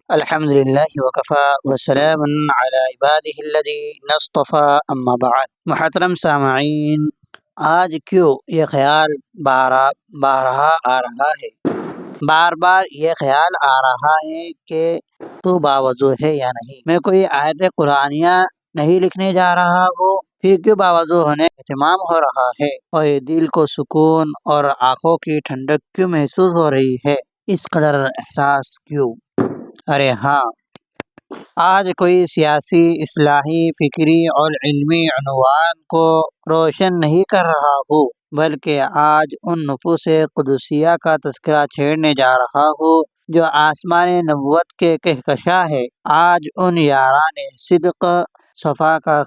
الحمد للہ وکفا وسلام علی عبادہ الذین اصطفیٰ اما بعد۔ محترم سامعین، آج کیوں یہ خیال بارہا آ رہا ہے، بار بار یہ خیال آ رہا ہے کہ تو باوضو ہے یا نہیں؟ میں کوئی آیت قرآنیہ نہیں لکھنے جا رہا ہوں، پھر کیوں باوضو ہونے کا اہتمام ہو رہا ہے، اور یہ دل کو سکون اور آنکھوں کی ٹھنڈک کیوں محسوس ہو رہی ہے، اس قدر احساس کیوں؟ ارے ہاں، آج کوئی سیاسی، اصلاحی، فکری اور علمی عنوان کو روشن نہیں کر رہا ہوں، بلکہ آج ان نفوس قدسیہ کا تذکرہ چھیڑنے جا رہا ہوں جو آسمان نبوت کے کہکشاں ہے۔ آج ان یاران صدق صفا کا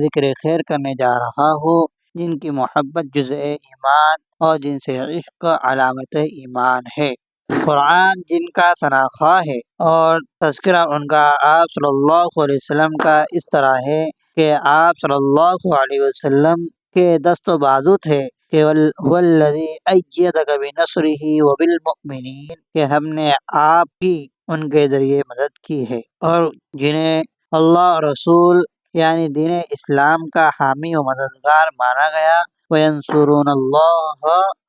ذکر خیر کرنے جا رہا ہوں جن کی محبت جزء ایمان اور جن سے عشق علامت ایمان ہے۔ قرآن جن کا ثناءخواہ ہے اور تذکرہ ان کا آپ صلی اللہ علیہ وسلم کا اس طرح ہے کہ آپ صلی اللہ علیہ وسلم کے دست و بازو تھے کہ والذی ایدک بنصرہ وبالمؤمنین، کہ ہم نے آپ کی ان کے ذریعے مدد کی ہے، اور جنہیں اللہ اور رسول یعنی دین اسلام کا حامی و مددگار مانا گیا، وینصرون اللہ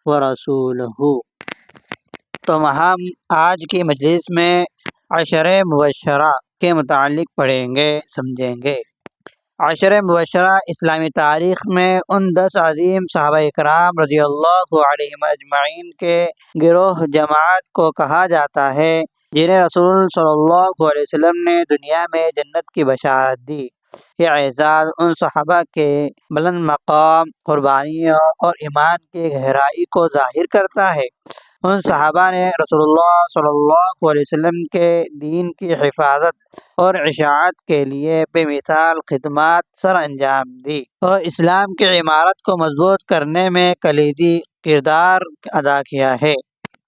ورسولہ۔ تو ہم آج کی مجلس میں عشر مبشرہ کے متعلق پڑھیں گے، سمجھیں گے۔ عشر مبشرہ اسلامی تاریخ میں ان 10 عظیم صحابہ کرام رضی اللہ عنہم اجمعین کے گروہ جماعت کو کہا جاتا ہے جنہیں رسول صلی اللہ علیہ وسلم نے دنیا میں جنت کی بشارت دی۔ یہ اعزاز ان صحابہ کے بلند مقام، قربانیوں اور ایمان کی گہرائی کو ظاہر کرتا ہے۔ ان صحابہ نے رسول اللہ صلی اللہ علیہ وسلم کے دین کی حفاظت اور اشاعت کے لیے بے مثال خدمات سر انجام دی اور اسلام کی عمارت کو مضبوط کرنے میں کلیدی کردار ادا کیا ہے۔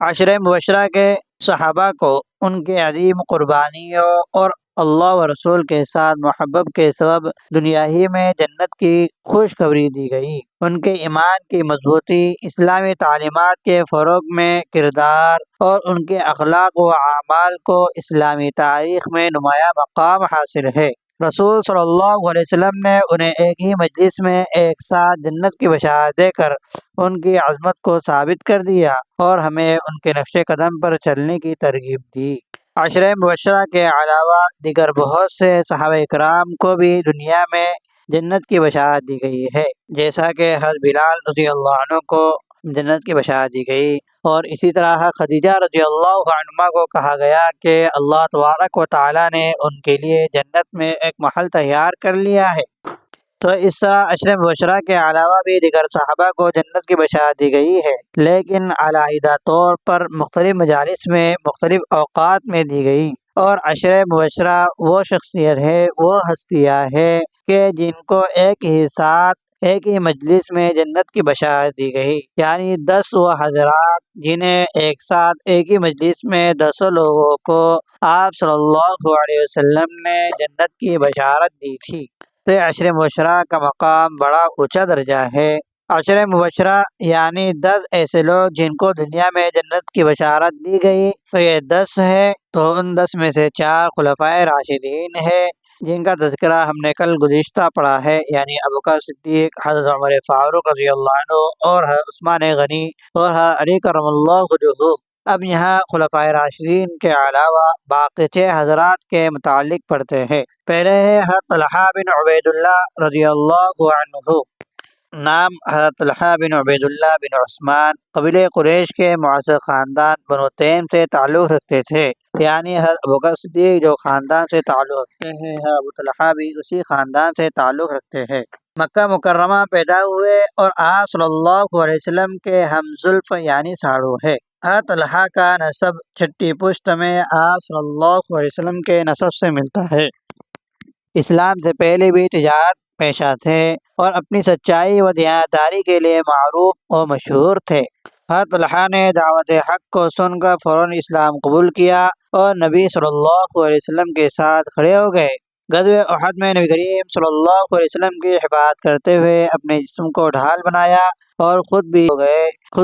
عشر مبشرہ کے صحابہ کو ان کے عظیم قربانیوں اور اللہ و رسول کے ساتھ محبت کے سبب دنیا ہی میں جنت کی خوشخبری دی گئی۔ ان کے ایمان کی مضبوطی، اسلامی تعلیمات کے فروغ میں کردار اور ان کے اخلاق و اعمال کو اسلامی تاریخ میں نمایاں مقام حاصل ہے۔ رسول صلی اللہ علیہ وسلم نے انہیں ایک ہی مجلس میں ایک ساتھ جنت کی بشارت دے کر ان کی عظمت کو ثابت کر دیا اور ہمیں ان کے نقش قدم پر چلنے کی ترغیب دی۔ عشر مبشرہ کے علاوہ دیگر بہت سے صحابہ کرام کو بھی دنیا میں جنت کی بشارت دی گئی ہے، جیسا کہ حضرت بلال رضی اللہ عنہ کو جنت کی بشارت دی گئی، اور اسی طرح خدیجہ رضی اللہ عنہا کو کہا گیا کہ اللہ تبارک و تعالیٰ نے ان کے لیے جنت میں ایک محل تیار کر لیا ہے۔ تو اس طرح عشر مبشرہ کے علاوہ بھی دیگر صحابہ کو جنت کی بشارت دی گئی ہے، لیکن علیحدہ طور پر مختلف مجالس میں مختلف اوقات میں دی گئی۔ اور عشر مبشرہ وہ شخصیت ہے، وہ ہستیاں ہے کہ جن کو ایک ہی ساتھ ایک ہی مجلس میں جنت کی بشارت دی گئی، یعنی 10 وہ حضرات جنہیں ایک ساتھ ایک ہی مجلس میں 10 لوگوں کو آپ صلی اللہ علیہ وسلم نے جنت کی بشارت دی تھی۔ تو عشر مبشرہ کا مقام بڑا اونچا درجہ ہے۔ عشر مبشرہ یعنی 10 ایسے لوگ جن کو دنیا میں جنت کی بشارت دی گئی، تو یہ 10 ہے، تو ان 10 میں سے 4 خلفائے راشدین ہے جن کا تذکرہ ہم نے کل گزشتہ پڑھا ہے، یعنی ابوبکر صدیق، حضرت عمر فاروق رضی اللہ عنہ، اور حضرت عثمان غنی اور حضرت علی کرم اللہ وجہہ۔ اب یہاں خلفائے راشدین کے علاوہ باقی 6 حضرات کے متعلق پڑھتے ہیں۔ پہلے ہے حضرت طلحہ بن عبید اللہ رضی اللہ عنہ۔ نام حضرت طلحہ بن عبید اللہ بن عثمان، قبیلہ قریش کے معزز خاندان بنو تیم سے تعلق رکھتے تھے، یعنی حضرت ابوبکر صدیق جو خاندان سے تعلق رکھتے ہیں، حضرت ابو طلحہ بھی اسی خاندان سے تعلق رکھتے ہیں۔ مکہ مکرمہ پیدا ہوئے اور آپ صلی اللہ علیہ وسلم کے ہم زلف یعنی ساڑھو ہے۔ حضرت طلحہ کا نسب چھٹی پشت میں آپ صلی اللہ علیہ وسلم کے نسب سے ملتا ہے۔ اسلام سے پہلے بھی تجارت پیشہ تھے اور اپنی سچائی و دیانتداری کے لیے معروف و مشہور تھے۔ حضرت طلحہ نے دعوت حق کو سن کر فوراً اسلام قبول کیا اور نبی صلی اللہ علیہ وسلم کے ساتھ کھڑے ہو گئے۔ غزوہ احد میں نبی کریم صلی اللہ علیہ وسلم کی حفاظت کرتے ہوئے اپنے جسم کو ڈھال بنایا اور خود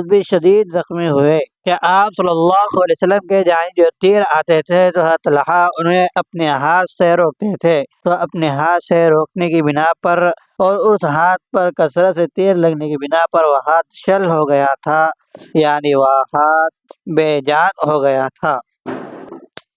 بھی شدید زخمی ہوئے کہ آپ صلی اللہ علیہ وسلم کے جانب جو تیر آتے تھے تو حضرت طلحہ انہیں اپنے ہاتھ سے روکتے تھے، تو اپنے ہاتھ سے روکنے کی بنا پر اور اس ہاتھ پر کثرت سے تیر لگنے کی بنا پر وہ ہاتھ شل ہو گیا تھا، یعنی وہ ہاتھ بے جان ہو گیا تھا۔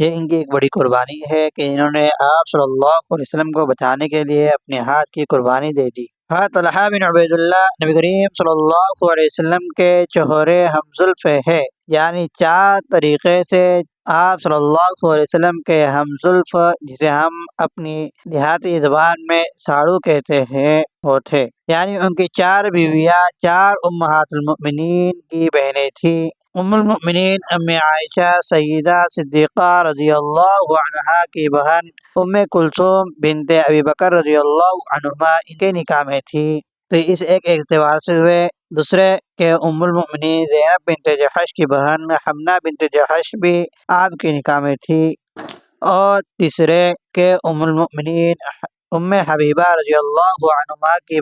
یہ ان کی ایک بڑی قربانی ہے کہ انہوں نے آپ صلی اللہ علیہ وسلم کو بچانے کے لیے اپنے ہاتھ کی قربانی دے دی۔ حضرت طلحہ بن عبید اللہ نبی کریم صلی اللہ علیہ وسلم کے چہرے ہمزلف ہے، یعنی چار طریقے سے آپ صلی اللہ علیہ وسلم کے ہمزلف، جسے ہم اپنی دیہاتی زبان میں ساڑو کہتے ہیں، وہ تھے، یعنی ان کی چار بیویاں چار امہات المؤمنین کی بہنیں تھیں۔ ام المؤمنین ام عائشہ سیدہ صدیقہ رضی اللہ عنہا کی بہن ام کلثوم بنت ابی بکر رضی اللہ عنہما ان کے نکاح میں تھی، تو اس ایک اعتبار سے ہوئے۔ دوسرے کہ ام المؤمنین زینب بنت جحش کی بہن حمنہ بنت جحش بھی آپ کے نکاح میں تھی، اور تیسرے کہ ام المؤمنین ام حبیبہ رضی اللہ عنہما کی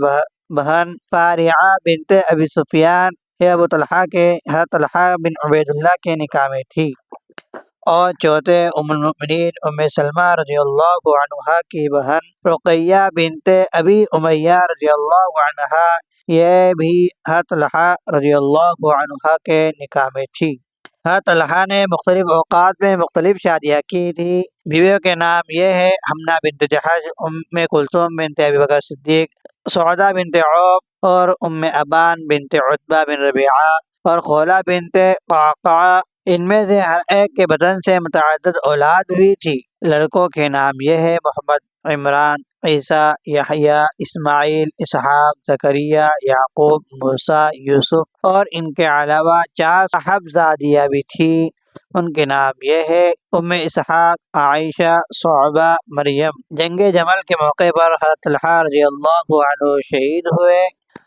بہن فاریعہ بنت ابی سفیان یہ ابو طلحہ کے حضرت طلحہ بن عبید اللہ کے نکاح میں تھی، اور چوتھے ام المؤمنین ام سلمہ رضی اللہ عنہا کی بہن رقیہ بنت ابی امیہ رضی اللہ عنہا یہ بھی حضرت طلحہ رضی اللہ عنہا کے نکاح میں تھی۔ حضرت طلحہ نے مختلف اوقات میں مختلف شادیاں کی تھی۔ بیویوں کے نام یہ ہے: حمنہ بنت جحش، ام کلثوم بنت ابی بکر صدیق، سعدہ بنت عوف، اور ام ابان بنت عتبہ بن ربیعہ، اور خولہ بنت قعقاع۔ ان میں سے ہر ایک کے بدن سے متعدد اولاد ہوئی تھی۔ لڑکوں کے نام یہ ہے: محمد، عمران، عیسیٰ، یحییٰ، اسماعیل، اسحاق، زکریا، یعقوب، موسیٰ، یوسف، اور ان کے علاوہ 4 صاحبزادیاں بھی تھیں۔ ان کے نام یہ ہے: ام اسحاق، عائشہ، صعبہ، مریم۔ جنگ جمل کے موقع پر حضرت طلحہ رضی اللہ عنہ شہید ہوئے،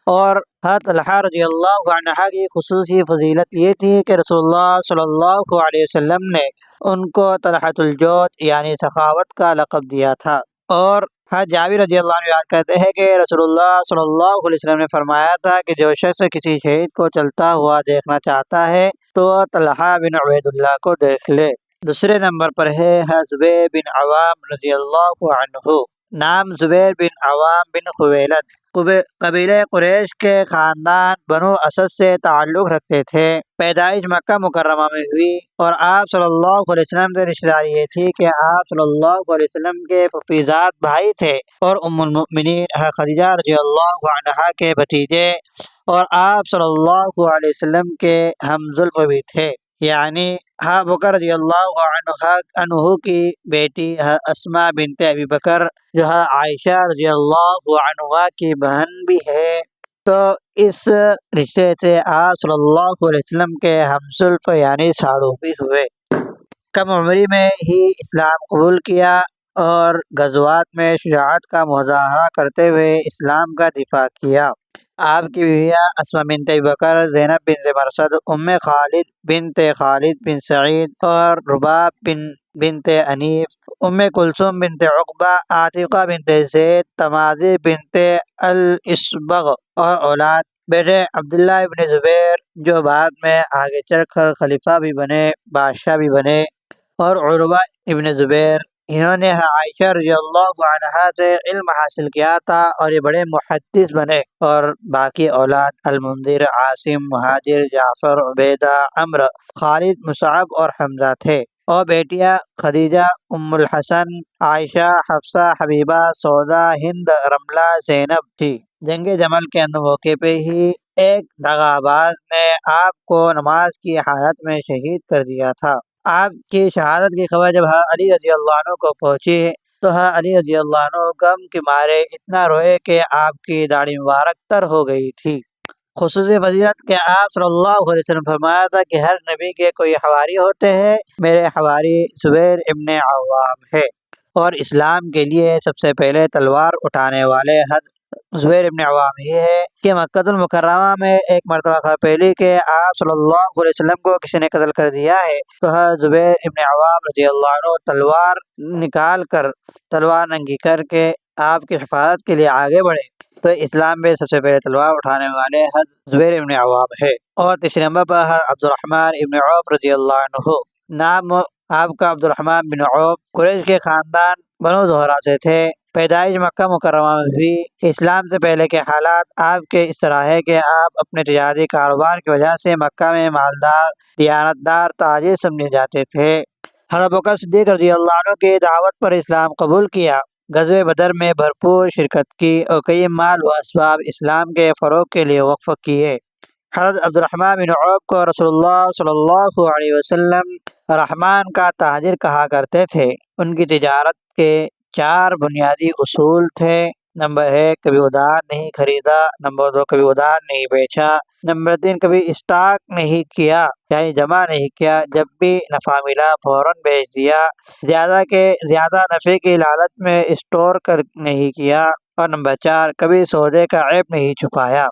اور حضرت طلحہ رضی اللہ عنہ کی خصوصی فضیلت یہ تھی کہ رسول اللہ صلی اللہ علیہ وسلم نے ان کو طلحۃ الجود یعنی سخاوت کا لقب دیا تھا۔ اور حضرت جابر رضی اللہ عنہ یاد کرتے ہیں کہ رسول اللہ صلی اللہ علیہ وسلم نے فرمایا تھا کہ جو شخص کسی شہید کو چلتا ہوا دیکھنا چاہتا ہے تو طلحہ بن عبید اللہ کو دیکھ لے۔ دوسرے نمبر پر ہے حضرت زبیر بن عوام رضی اللہ عنہ۔ نام زبیر بن عوام بن خویلد، قبیلہ قریش کے خاندان بنو اسد سے تعلق رکھتے تھے۔ پیدائش مکہ مکرمہ میں ہوئی، اور آپ صلی اللہ علیہ وسلم سے رشتہ داری یہ تھی کہ آپ صلی اللہ علیہ وسلم کے پھوپھیزاد بھائی تھے، اور ام المؤمنین خدیجہ رضی اللہ عنہا کے بھتیجے، اور آپ صلی اللہ علیہ وسلم کے ہمزلف بھی تھے، یعنی ابو بکر رضی اللہ عنہ کی بیٹی اسماء بنت ابی بکر جو عائشہ رضی اللہ عنہا کی بہن بھی ہے، تو اس رشتے سے آپ صلی اللہ علیہ وسلم کے ہمزلف یعنی ساڑو بھی ہوئے۔ کم عمری میں ہی اسلام قبول کیا، اور غزوات میں شجاعت کا مظاہرہ کرتے ہوئے اسلام کا دفاع کیا۔ آپ کی بیویاں اسماء بنت ابی بکر، زینب بنت مرثد، ام خالد بنت خالد بن سعید، اور رباب بنت انیف، ام کلثوم بنت عقبہ، عاتقہ بنت زید، تماضی بنت الاسبغ، اور اولاد: بیٹے عبداللہ ابن زبیر جو بعد میں آگے چل کر خلیفہ بھی بنے، بادشاہ بھی بنے، اور عروہ ابن زبیر۔ انہوں نے عائشہ رضی اللہ عنہا سے علم حاصل کیا تھا اور یہ بڑے محدث بنے، اور باقی اولاد: المنذر، عاصم، مہاجر، جعفر، عبیدہ، عمرو، خالد، مصعب اور حمزہ تھے، اور بیٹیاں: خدیجہ، ام الحسن، عائشہ، حفصہ، حبیبہ، سودا، ہند، رملہ، زینب تھی۔ جنگ جمل کے موقع پہ ہی ایک دغا باز نے آپ کو نماز کی حالت میں شہید کر دیا تھا۔ آپ کی شہادت کی خبر جب علی رضی اللہ عنہ کو پہنچی تو علی رضی اللہ عنہ غم کے مارے اتنا روئے کہ آپ کی داڑھی مبارک تر ہو گئی تھی۔ خصوصی فضیلت کہ آپ صلی اللہ علیہ وسلم فرمایا تھا کہ ہر نبی کے کوئی حواری ہوتے ہیں، میرے حواری زبیر ابن عوام ہے، اور اسلام کے لیے سب سے پہلے تلوار اٹھانے والے حضرت زبیر ابن عوام یہ ہے کہ مکہ المکرمہ میں ایک مرتبہ خبر پھیلی کہ آپ صلی اللہ علیہ وسلم کو کسی نے قتل کر دیا ہے، تو حضرت زبیر ابن عوام رضی اللہ عنہ تلوار نکال کر، تلوار ننگی کر کے آپ کی حفاظت کے لیے آگے بڑھے۔ تو اسلام میں سب سے پہلے تلوار اٹھانے والے حضرت زبیر ابن عوام ہے۔ اور تیسرے نمبر پر حضرت عبد الرحمن ابن عوف رضی اللہ عنہ، نام آپ کا عبد الرحمن بن عوف، قریش کے خاندان بنو زہرہ سے تھے۔ پیدائش مکہ مکرمہ میں ہوئی۔ اسلام سے پہلے کے حالات آپ کے اس طرح ہے کہ آپ اپنے تجارتی کاروبار کی وجہ سے مکہ میں مالدار، دیانتدار تاجر سمجھے جاتے تھے۔ حضرت بکر صدیق رضی اللہ عنہ کی دعوت پر اسلام قبول کیا، غزوہ بدر میں بھرپور شرکت کی اور کئی مال و اسباب اسلام کے فروغ کے لیے وقف کیے۔ حضرت عبد الرحمن بن عوف کو رسول اللہ صلی اللہ علیہ وسلم رحمان کا تاجر کہا کرتے تھے۔ ان کی تجارت کے 4 بنیادی اصول تھے۔ نمبر 1، کبھی ادھار نہیں خریدا۔ نمبر 2، کبھی ادھار نہیں بیچا۔ نمبر 3، کبھی اسٹاک نہیں کیا، یعنی جمع نہیں کیا، جب بھی نفع ملا فوراً بیچ دیا۔ زیادہ نفع کی لالچ میں اسٹور کر نہیں کیا۔ اور نمبر 4، کبھی سودے کا عیب نہیں چھپایا۔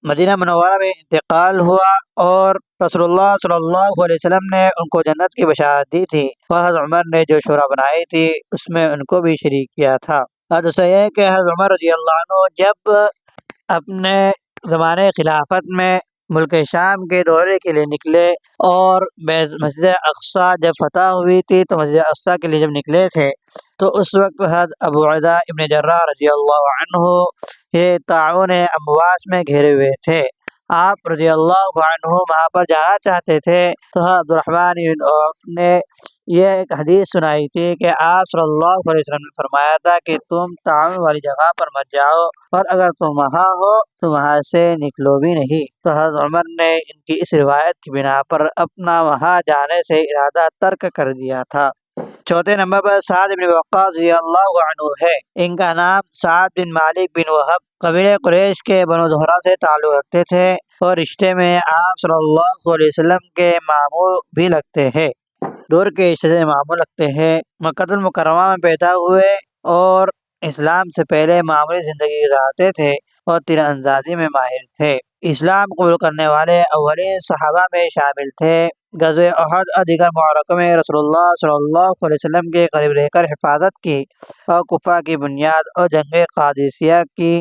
مدینہ منورہ میں انتقال ہوا اور رسول اللہ صلی اللہ علیہ وسلم نے ان کو جنت کی بشارت دی تھی، اور حضرت عمر نے جو شورا بنائی تھی اس میں ان کو بھی شریک کیا تھا۔ حضرت صحیح ہے کہ حضرت عمر رضی اللہ عنہ جب اپنے زمانے خلافت میں ملک شام کے دورے کے لیے نکلے اور مسجد اقصیٰ جب فتح ہوئی تھی تو مسجد اقصیٰ کے لیے جب نکلے تھے تو اس وقت حضرت ابو عبیدہ ابن جراح رضی اللہ عنہ یہ طاعون امواس میں گھیرے ہوئے تھے۔ آپ رضی اللہ عنہ وہاں پر جانا چاہتے تھے تو حضرت عبد الرحمن بن عوف نے یہ ایک حدیث سنائی تھی کہ آپ صلی اللہ علیہ وسلم نے فرمایا تھا کہ تم طاعون والی جگہ پر مت جاؤ، اور اگر تم وہاں ہو تو وہاں سے نکلو بھی نہیں۔ تو حضرت عمر نے ان کی اس روایت کی بنا پر اپنا وہاں جانے سے ارادہ ترک کر دیا تھا۔ چوتھے نمبر پر سعد بن وقاص رضی اللہ عنہ ہے۔ ان کا نام سعد بن مالک بن وہب، قبیلہ قریش کے بنو زہرہ سے تعلق رکھتے تھے اور رشتے میں آپ صلی اللہ علیہ وسلم کے ماموں بھی لگتے ہیں، دور کے رشتے سے ماموں لگتے ہیں۔ مکہ المکرمہ میں پیدا ہوئے اور اسلام سے پہلے معمولی زندگی گزارتے تھے اور تیر اندازی میں ماہر تھے۔ اسلام قبول کرنے والے اولین صحابہ میں شامل تھے۔ غزوہ احد اور دیگر معرکوں میں رسول اللہ صلی اللہ علیہ وسلم کے قریب رہ کر حفاظت کی اور کفہ کی بنیاد اور جنگ قادسیہ کی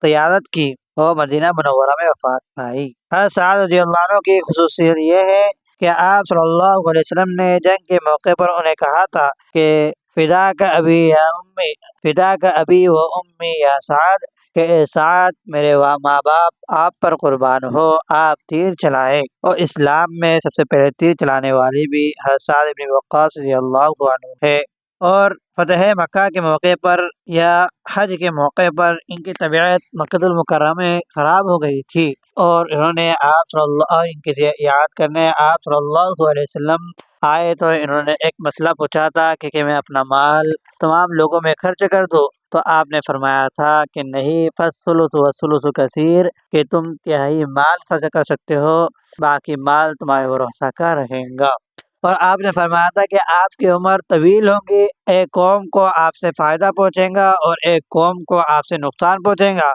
قیادت کی اور مدینہ منورہ میں وفات پائی۔ حضرت سعد رضی اللہ عنہ کی خصوصیت یہ ہے کہ آپ صلی اللہ علیہ وسلم نے جنگ کے موقع پر انہیں کہا تھا کہ فداک ابی یا امی، فداک ابی و امی یا سعد، کہ اے سعد میرے ماں باپ آپ پر قربان ہو، آپ تیر چلائے۔ اور اسلام میں سب سے پہلے تیر چلانے والی بھی حضرت سعد بن وقاص رضی اللہ عنہ ہے۔ اور فتح مکہ کے موقع پر یا حج کے موقع پر ان کی طبیعت مکہ المکرمہ میں خراب ہو گئی تھی، اور انہوں نے آپ صلی اللہ ان کی یاد کرنے آپ صلی اللہ علیہ وسلم آئے تو انہوں نے ایک مسئلہ پوچھا تھا کہ میں اپنا مال تمام لوگوں میں خرچ کر دوں، تو آپ نے فرمایا تھا کہ نہیں، فالثلث والثلث کثیر، کہ تم تہائی مال خرچ کر سکتے ہو، باقی مال تمہارے ورثہ کا رہے گا۔ اور آپ نے فرمایا تھا کہ آپ کی عمر طویل ہوگی، ایک قوم کو آپ سے فائدہ پہنچے گا اور ایک قوم کو آپ سے نقصان پہنچے گا۔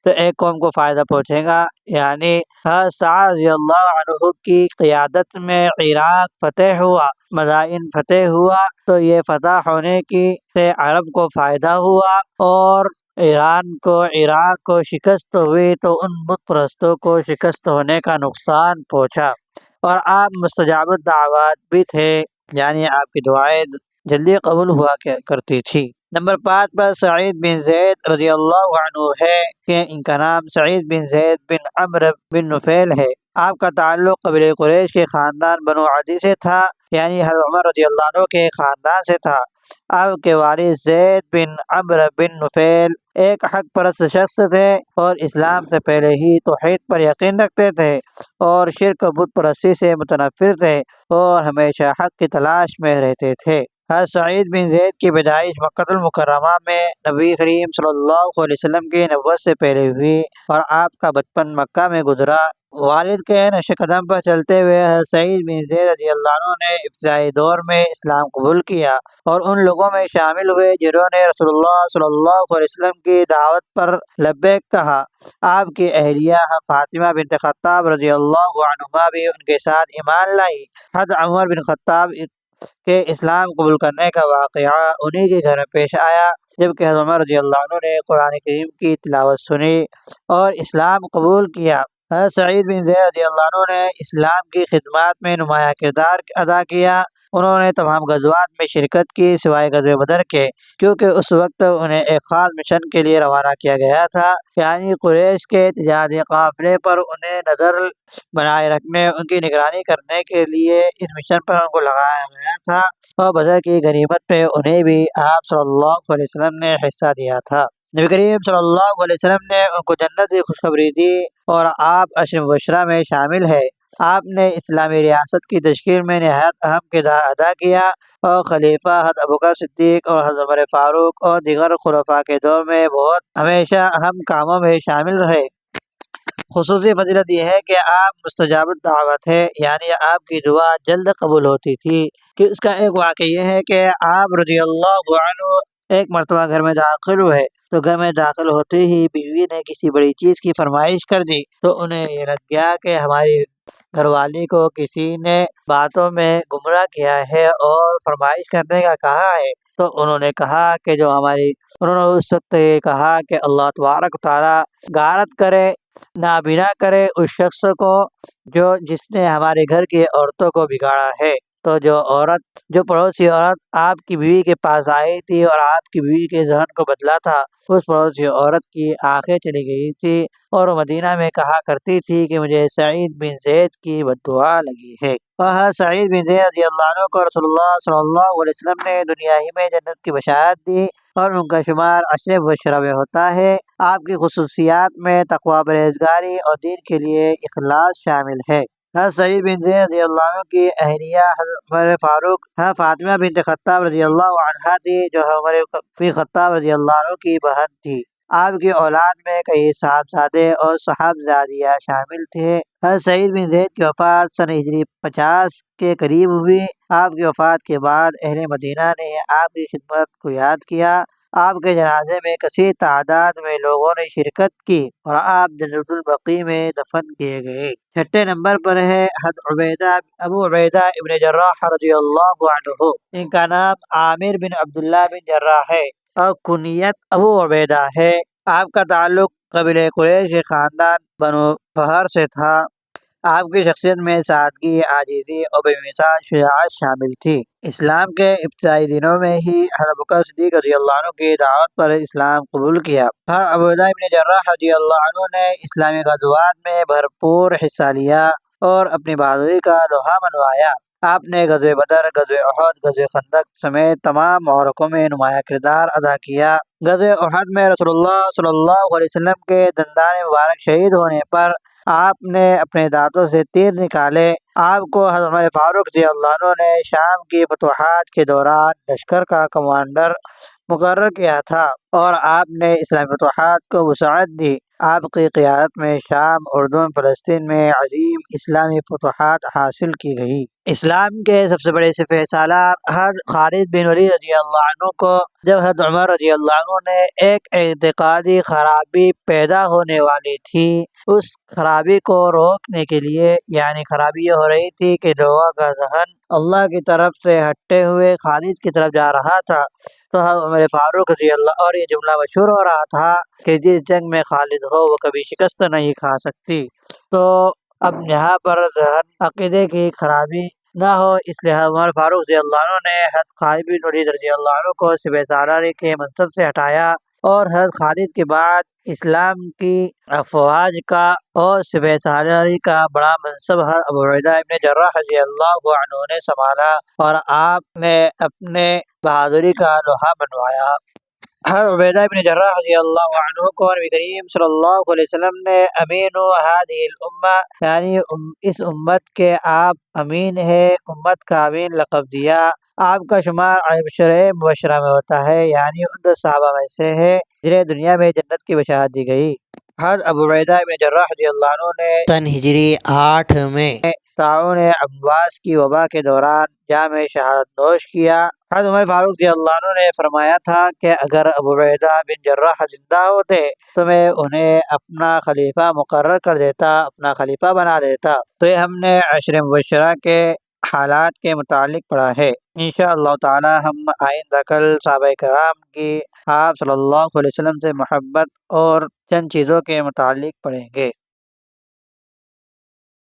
تو ایک قوم کو فائدہ پہنچے گا، یعنی حضرت سعد رضی اللہ عنہ کی قیادت میں عراق فتح ہوا، مدائن فتح ہوا، تو یہ فتح ہونے کی سے عرب کو فائدہ ہوا، اور عراق کو شکست ہوئی تو ان بت پرستوں کو شکست ہونے کا نقصان پہنچا، اور آپ مستجاب الدعوات بھی تھے، یعنی آپ کی دعائیں جلدی قبول ہوا کرتی تھی۔ نمبر 5 پر سعید بن زید رضی اللہ عنہ ہے کہ ان کا نام سعید بن زید بن عمرو بن نفیل ہے۔ آپ کا تعلق قبیلہ قریش کے خاندان بنو عدی سے تھا، یعنی حضرت عمر رضی اللہ عنہ کے خاندان سے تھا۔ آپ کے والد زید بن عمرو بن نفیل ایک حق پرست شخص تھے اور اسلام سے پہلے ہی توحید پر یقین رکھتے تھے اور شرک و بت پرستی سے متنفر تھے اور ہمیشہ حق کی تلاش میں رہتے تھے۔ حضرت سعید بن زید کی پیدائش مکہ المکرمہ میں نبی کریم صلی اللہ علیہ وسلم کی نبوت سے پہلے ہوئی اور آپ کا بچپن مکہ میں گزرا۔ والد کے نقش قدم پر چلتے ہوئے حضرت سعید بن زید رضی اللہ عنہ نے ابتدائی دور میں اسلام قبول کیا اور ان لوگوں میں شامل ہوئے جنہوں نے رسول اللہ صلی اللہ علیہ وسلم کی دعوت پر لبیک کہا۔ آپ کی اہلیہ فاطمہ بنت خطاب رضی اللہ عنہما بھی ان کے ساتھ ایمان لائی۔ حضرت عمر بن خطاب کے اسلام قبول کرنے کا واقعہ انہی کے گھر میں پیش آیا جبکہ حضرت عمر رضی اللہ عنہ نے قرآن کریم کی تلاوت سنی اور اسلام قبول کیا۔ حضرت سعید بن زید رضی اللہ عنہ نے اسلام کی خدمات میں نمایاں کردار ادا کیا۔ انہوں نے تمام غزوات میں شرکت کی سوائے غزوہ بدر کے، کیونکہ اس وقت انہیں ایک خاص مشن کے لیے روانہ کیا گیا تھا، یعنی قریش کے تجارتی قافلے پر انہیں نظر بنائے رکھنے، ان کی نگرانی کرنے کے لیے اس مشن پر ان کو لگایا گیا تھا اور بدر کی غنیمت پہ انہیں بھی آپ صلی اللہ علیہ وسلم نے حصہ دیا تھا۔ نبی کریم صلی اللہ علیہ وسلم نے ان کو جنت کی خوشخبری دی اور آپ عشر مبشرہ میں شامل ہے۔ آپ نے اسلامی ریاست کی تشکیل میں نہایت اہم کردار ادا کیا اور خلیفہ حضرت ابوبکر صدیق اور حضرت عمر فاروق اور دیگر خلفاء کے دور میں ہمیشہ اہم کاموں میں شامل رہے۔ خصوصی فضیلت یہ ہے کہ آپ مستجاب الدعوت ہے، یعنی آپ کی دعا جلد قبول ہوتی تھی۔ کہ اس کا ایک واقعہ یہ ہے کہ آپ رضی اللہ عنہ ایک مرتبہ گھر میں داخل ہوئے تو گھر میں داخل ہوتے ہی بیوی نے کسی بڑی چیز کی فرمائش کر دی تو انہیں یہ لگ گیا کہ ہماری گھر والی کو کسی نے باتوں میں گمراہ کیا ہے اور فرمائش کرنے کا کہا ہے۔ تو انہوں نے کہا کہ انہوں نے اس وقت یہ کہا کہ اللہ تبارک و تعالی غارت کرے، نابینا کرے اس شخص کو جس نے ہمارے گھر کی عورتوں کو بگاڑا ہے۔ تو جو پڑوسی عورت آپ کی بیوی کے پاس آئی تھی اور آپ کی بیوی کے ذہن کو بدلا تھا، اس پڑوسی عورت کی آنکھیں چلی گئی تھی اور وہ مدینہ میں کہا کرتی تھی کہ مجھے سعید بن زید کی بددعا لگی ہے۔ اور سعید بن زید رضی اللہ عنہ کو رسول اللہ صلی اللہ علیہ وسلم نے دنیا ہی میں جنت کی بشارت دی اور ان کا شمار عشر مبشرہ میں ہوتا ہے۔ آپ کی خصوصیات میں تقوی، پرہیزگاری اور دین کے لیے اخلاص شامل ہے۔ حضرت سعید بن زید رضی اللہ عنہ کی اہلیہ حضرت عمر فاروق فاطمہ بنت خطاب رضی اللہ عنہا تھی جو عمر بن خطاب رضی اللہ عنہ کی بہن تھی۔ آپ کی اولاد میں کئی صاحبزادے اور صاحبزادیاں شامل تھے۔ حضرت سعید بن زید کی وفات سن ہجری 50 کے قریب ہوئی۔ آپ کی وفات کے بعد اہل مدینہ نے آپ کی خدمت کو یاد کیا۔ آپ کے جنازے میں کثیر تعداد میں لوگوں نے شرکت کی اور آپ جنت البقیع میں دفن کیے گئے۔ چھٹے نمبر پر ہے حضرت ابو عبیدہ ابن جراح رضی اللہ عنہ۔ ان کا نام عامر بن عبداللہ بن جراح ہے اور کنیت ابو عبیدہ ہے۔ آپ کا تعلق قبیلہ قریش کے خاندان بنو فہر سے تھا۔ آپ کی شخصیت میں سادگی، عاجزی اور بے مثال شجاعت شامل تھی۔ اسلام کے ابتدائی دنوں میں ہی حضرت ابوبکر صدیق رضی اللہ عنہ کی دعوت پر اسلام قبول کیا۔ حضرت ابو عبیدہ بن جراح رضی اللہ عنہ نے اسلامی غزوات میں بھرپور حصہ لیا اور اپنی بہادری کا لوہا منوایا۔ آپ نے غزوہ بدر، غزوہ احد، غزوہ خندق سمیت تمام معرکوں میں نمایاں کردار ادا کیا۔ غزوہ احد میں رسول اللہ صلی اللہ علیہ وسلم کے دندان مبارک شہید ہونے پر آپ نے اپنے دانتوں سے تیر نکالے۔ آپ کو حضرت عمر فاروق رضی اللہ عنہ نے شام کی فتوحات کے دوران لشکر کا کمانڈر مقرر کیا تھا اور آپ نے اسلامی فتوحات کو وسعت دی۔ آپ کی قیادت میں شام، اردن، فلسطین میں عظیم اسلامی فتوحات حاصل کی گئی۔ اسلام کے سب سے بڑے سپہ سالار حضرت خالد بن ولید رضی اللہ عنہ کو جب حضرت عمر رضی اللہ عنہ نے ایک اعتقادی خرابی پیدا ہونے والی تھی، اس خرابی کو روکنے کے لیے، یعنی خرابی یہ ہو رہی تھی کہ لوگوں کا ذہن اللہ کی طرف سے ہٹتے ہوئے خالد کی طرف جا رہا تھا، تو حضرت عمر فاروق رضی اللہ، اور یہ جملہ مشہور ہو رہا تھا کہ جس جنگ میں خالد ہو وہ کبھی شکست نہیں کھا سکتی۔ تو اب یہاں پر ذہن عقیدے کی خرابی نہ ہو، اس لیے حضرت عمر فاروق رضی اللہ عنہ نے حضرت خالد بن ولید رضی اللہ عنہ کو سپہ سالاری کے منصب سے ہٹایا اور حضرت خالد کے بعد اسلام کی افواج کا اور سپہ سالاری کا بڑا منصب حضرت ابو عبیدہ ابن جراح رضی اللہ عنہ نے سنبھالا اور آپ نے اپنے بہادری کا لوہا منوایا۔ حضرت عبیدہ بن جراح رضی اللہ عنہ کو نبی کریم صلی اللہ علیہ وسلم نے امین ہذہ الامہ، یعنی اس امت کے آپ امین ہے، امت کا امین لقب دیا آپ کا شمار عشر مبشرہ میں ہوتا ہے، یعنی ان 10 صحابہ میں سے ہے جنہیں دنیا میں جنت کی بشارت دی گئی۔ حضرت ابو عبیدہ بن جراح رضی اللہ عنہ نے سن ہجری 8 میں طاعون عبواس کی وبا کے دوران جام شہادت نوش کیا۔ حضرت عمر فاروق رضی اللہ عنہ نے فرمایا تھا کہ اگر ابو عبیدہ بن جراح زندہ ہوتے تو میں انہیں اپنا خلیفہ مقرر کر دیتا، اپنا خلیفہ بنا دیتا۔ تو یہ ہم نے عشر مبشرہ کے حالات کے متعلق پڑھا ہے۔ انشاءاللہ تعالی ہم آئندہ کل صحابہ کرام کی آپ صلی اللہ علیہ وسلم سے محبت اور چند چیزوں کے متعلق پڑھیں گے۔